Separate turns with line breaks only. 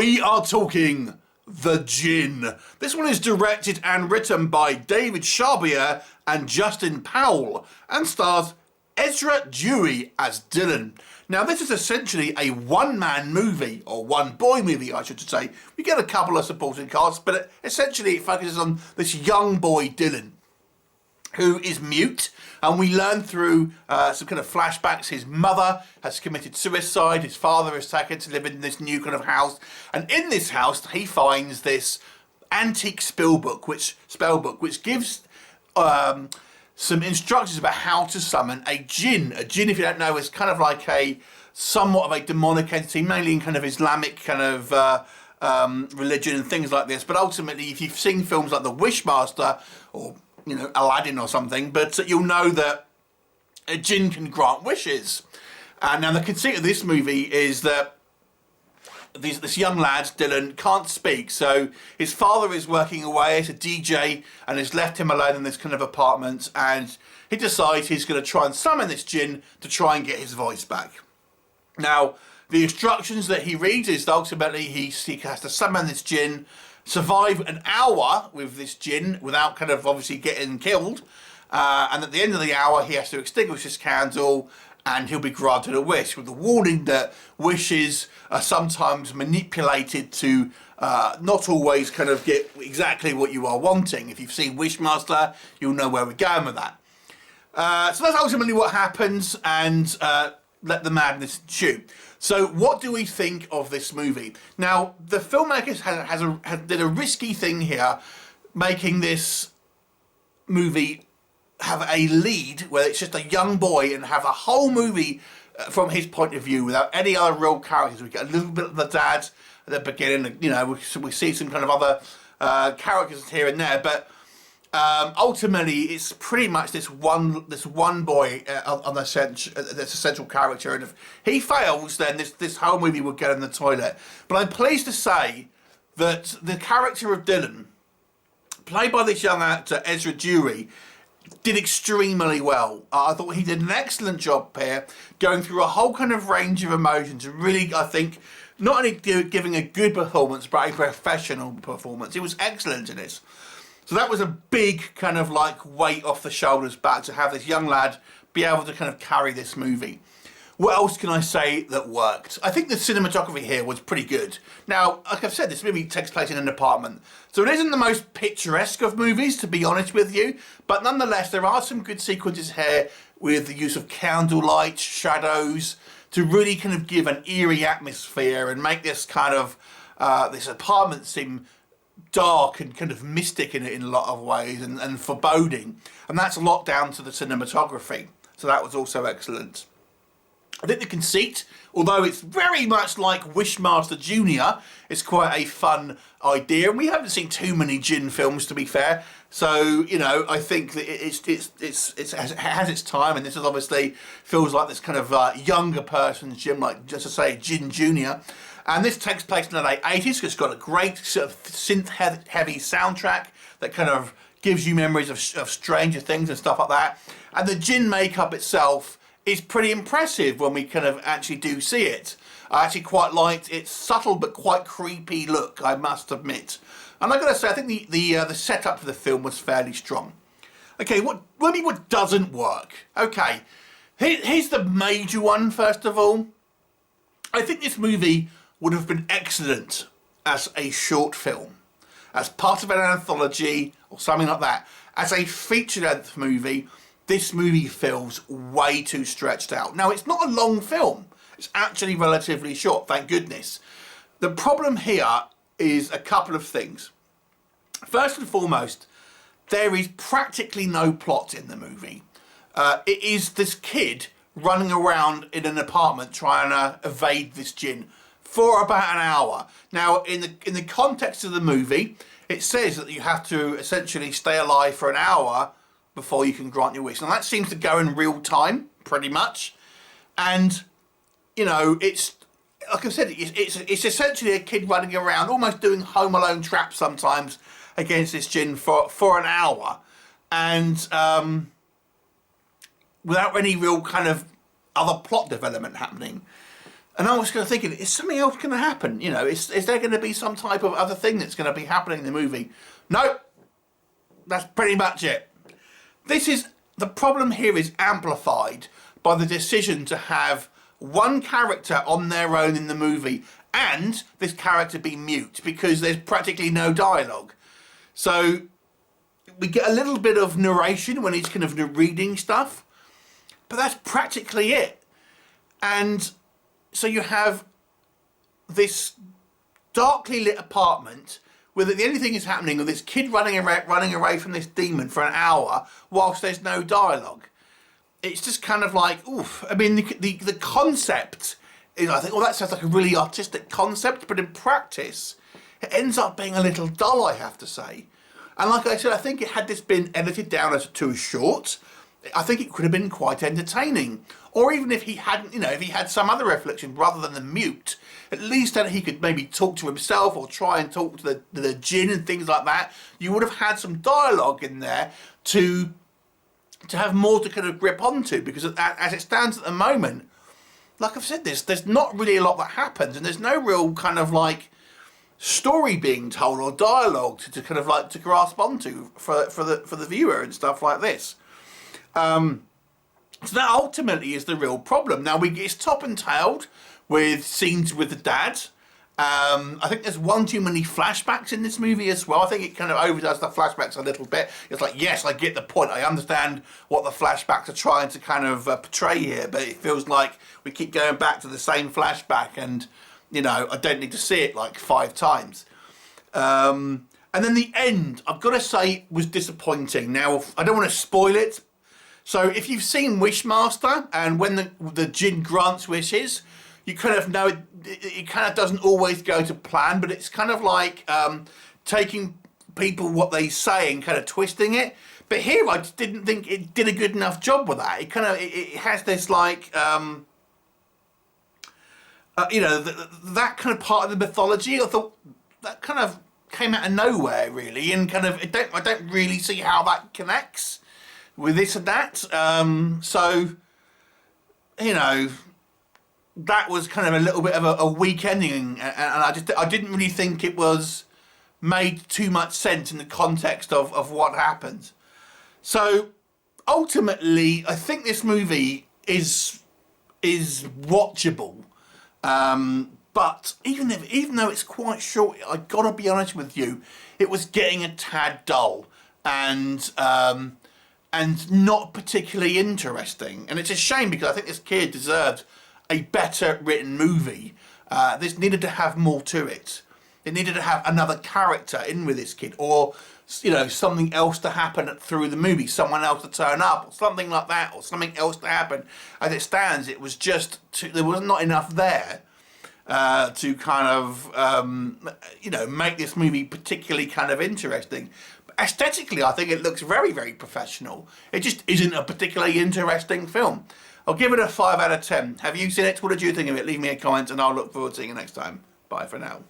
We are talking The Djinn. This one is directed and written by David Charbier and Justin Powell and stars Ezra Dewey as Dylan. Now this is essentially a one-man movie, or one-boy movie I should say. We get a couple of supporting casts, but essentially it focuses on this young boy Dylan, who is mute, and we learn through some kind of flashbacks his mother has committed suicide, his father is taken to live in this new kind of house, and in this house he finds this antique spellbook which gives some instructions about how to summon a Djinn. A Djinn, if you don't know, is kind of like a somewhat of a demonic entity, mainly in kind of Islamic kind of religion and things like this, but ultimately if you've seen films like The Wishmaster or Aladdin or something, but you'll know that a Djinn can grant wishes. Now the conceit of this movie is that this young lad, Dylan, can't speak, so his father is working away as a DJ and has left him alone in this kind of apartment, and he decides he's going to try and summon this Djinn to try and get his voice back. Now, the instructions that he reads is that ultimately he has to summon this Djinn, survive an hour with this Djinn without kind of obviously getting killed, and at the end of the hour he has to extinguish his candle and he'll be granted a wish, with the warning that wishes are sometimes manipulated to not always kind of get exactly what you are wanting. If you've seen Wishmaster, you'll know where we're going with that. So that's ultimately what happens, and let the madness ensue. So what do we think of this movie? Now, the filmmakers did a risky thing here, making this movie have a lead where it's just a young boy and have a whole movie from his point of view without any other real characters. We get a little bit of the dad at the beginning, we see some kind of other characters here and there, but ultimately it's pretty much this one boy on the central character, and if he fails then this whole movie will get in the toilet. But I'm pleased to say that the character of Dylan, played by this young actor Ezra Dewey, did extremely well. I thought he did an excellent job here, going through a whole kind of range of emotions, and really, I think, not only giving a good performance, but a professional performance. He was excellent in this. So that was a big kind of like weight off the shoulders back to have this young lad be able to kind of carry this movie. What else can I say that worked? I think the cinematography here was pretty good. Now, like I've said, this movie takes place in an apartment, so it isn't the most picturesque of movies, to be honest with you, but nonetheless, there are some good sequences here with the use of candlelight, shadows, to really kind of give an eerie atmosphere and make this kind of, this apartment seem dark and kind of mystic in a lot of ways, and foreboding. And that's a lot down to the cinematography. So that was also excellent. I think the conceit, although it's very much like Wishmaster Jr., it's quite a fun idea, and we haven't seen too many Djinn films, to be fair. So I think that it has its time, and this is obviously feels like this kind of younger person's Djinn, like just to say Djinn Jr. And this takes place in the late 80s. It's got a great sort of synth-heavy soundtrack that kind of gives you memories of Stranger Things and stuff like that. And the Djinn makeup itself is pretty impressive when we kind of actually do see it. I actually quite liked its subtle but quite creepy look, I must admit. And I've got to say, I think the setup for the film was fairly strong. Okay, what doesn't work? Okay, here's the major one, first of all. I think this movie would have been excellent as a short film, as part of an anthology or something like that. As a feature-length movie, this movie feels way too stretched out. Now, it's not a long film. It's actually relatively short, thank goodness. The problem here is a couple of things. First and foremost, there is practically no plot in the movie. It is this kid running around in an apartment trying to evade this Djinn for about an hour. Now, in the context of the movie, it says that you have to essentially stay alive for an hour before you can grant your wish. Now that seems to go in real time, pretty much. And, it's, like I said, it's essentially a kid running around, almost doing Home Alone traps sometimes against this Djinn for an hour. And without any real kind of other plot development happening. And I was kind of thinking, is something else going to happen? You know, is there going to be some type of other thing that's going to be happening in the movie? No, that's pretty much it. The problem here is amplified by the decision to have one character on their own in the movie and this character be mute because there's practically no dialogue. So we get a little bit of narration when he's kind of reading stuff, but that's practically it. And so you have this darkly lit apartment where the only thing is happening with this kid running away from this demon for an hour whilst there's no dialogue. It's just kind of like, oof. I mean, the concept is, I think, well, that sounds like a really artistic concept, but in practice, it ends up being a little dull, I have to say. And like I said, I think had this been edited down to a short, I think it could have been quite entertaining. Or even if he hadn't, if he had some other reflection rather than the mute, at least then he could maybe talk to himself or try and talk to the Djinn and things like that. You would have had some dialogue in there to have more to kind of grip onto, because as it stands at the moment, like I've said, there's not really a lot that happens, and there's no real kind of like story being told or dialogue to kind of like to grasp onto for the viewer and stuff like this. So that ultimately is the real problem. Now it's top and tailed with scenes with the dad. I think there's one too many flashbacks in this movie as well. I think it kind of overdoes the flashbacks a little bit. It's like, yes, I get the point. I understand what the flashbacks are trying to kind of portray here, but it feels like we keep going back to the same flashback, and I don't need to see it like 5 times. And then the end, I've got to say, was disappointing. Now, I don't want to spoil it. So if you've seen Wishmaster, and when the Djinn grants wishes, you kind of know it kind of doesn't always go to plan, but it's kind of like taking people what they say and kind of twisting it. But here I just didn't think it did a good enough job with that. It kind of it has this like that kind of part of the mythology. I thought that kind of came out of nowhere really, and kind of I don't really see how that connects with this and that. So that was kind of a little bit of a weak ending, and I didn't really think it was made too much sense in the context of what happened. So ultimately, I think this movie is watchable, but even though it's quite short, I gotta be honest with you, it was getting a tad dull and not particularly interesting. And it's a shame, because I think this kid deserved a better written movie. This needed to have more to it. It needed to have another character in with this kid, or something else to happen through the movie, someone else to turn up, or something like that, or something else to happen. As it stands, it was just there was not enough there to kind of make this movie particularly kind of interesting. Aesthetically, I think it looks very, very professional. It just isn't a particularly interesting film. I'll give it a 5 out of 10. Have you seen it? What did you think of it? Leave me a comment, and I'll look forward to seeing you next time. Bye for now.